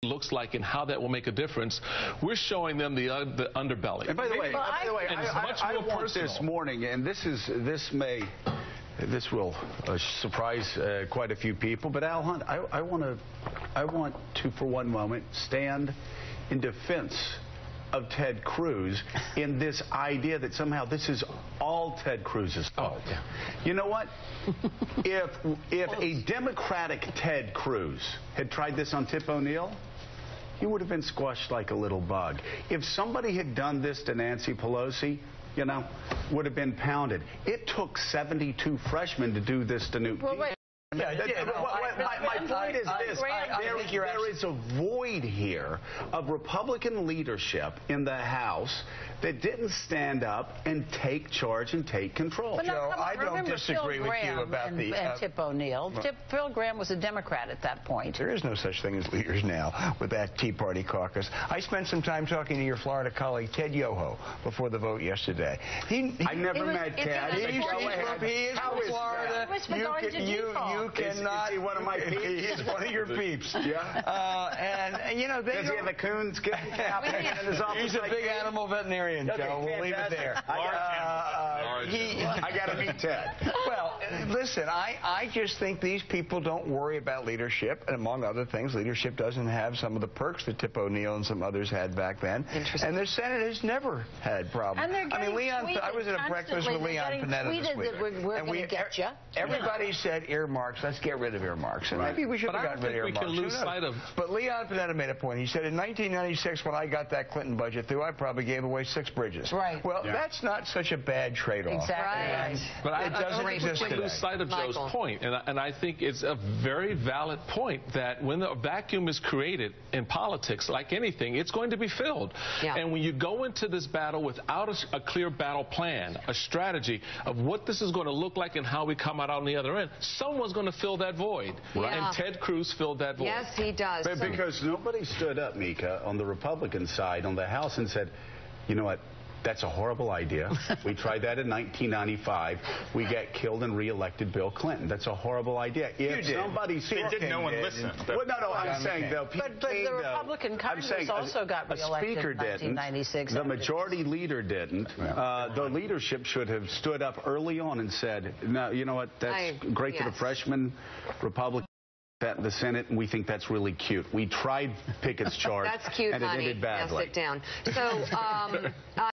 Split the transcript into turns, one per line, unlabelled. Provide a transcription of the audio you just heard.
looks like and how that will make a difference. We're showing them the underbelly.
And by the way, I want
personal.
this morning, and this will surprise quite a few people, but Al Hunt, I want to for one moment stand in defense of Ted Cruz in this idea that somehow this is all Ted Cruz's fault.
Oh, yeah.
You know what? If a Democratic Ted Cruz had tried this on Tip O'Neill, he would have been squashed like a little bug. If somebody had done this to Nancy Pelosi, you know, would have been pounded. It took 72 freshmen to do this to Newt Gingrich. My point is this. There is a void here of Republican leadership in the House that didn't stand up and take charge and take control.
But
Joe, I don't disagree with you about the...
Tip O'Neill. Phil Gramm was a Democrat at that point.
There is no such thing as leaders now with that Tea Party caucus. I spent some time talking to your Florida colleague, Ted Yoho, before the vote yesterday.
I never met Ted.
He is from Florida. You cannot...
Is he one of my peeps?
He is one of your peeps.
Yeah.
And you know,
does he have a coonskin cap in his office?
He's a big animal veterinarian, Joe. We'll leave it there.
I got to meet Ted.
Well, listen, I just think these people don't worry about leadership, and among other things, leadership doesn't have some of the perks that Tip O'Neill and some others had back then. And the Senate has never had problems.
And I
was at a breakfast with Leon Panetta this week.
We're going to get you.
Everybody said earmarks. Let's get rid of earmarks. And maybe we should have gotten rid of earmarks.
We can lose sight of...
But Leon Panetta made a point. He said in 1996, when I got that Clinton budget through, I probably gave away 6 bridges.
Right.
Well, that's not such a bad trade-off.
Exactly.
But
it doesn't exist
today. Lose sight of Joe's point, and I think it's a very valid point that when the vacuum is created in politics, like anything, it's going to be filled. Yeah. And when you go into this battle without a clear battle plan, a strategy of what this is going to look like and how we come out on the other end, someone's going to fill that void. Right. And Ted Cruz filled that void.
Yes, he does.
But because nobody stood up, Mika, on the Republican side, on the House, and said, you know what? That's a horrible idea. We tried that in 1995. We got killed and reelected Bill Clinton. That's a horrible idea. If somebody
did, no one listened.
Well, no, I'm saying though.
But the Republican Congress also got reelected in 1996.
The majority leader didn't. The leadership should have stood up early on and said, no, you know what? That's great to the freshman Republican. The Senate, and we think that's really cute. We tried Pickett's chart,
that's cute,
and it ended badly.
Yes, sit down. So.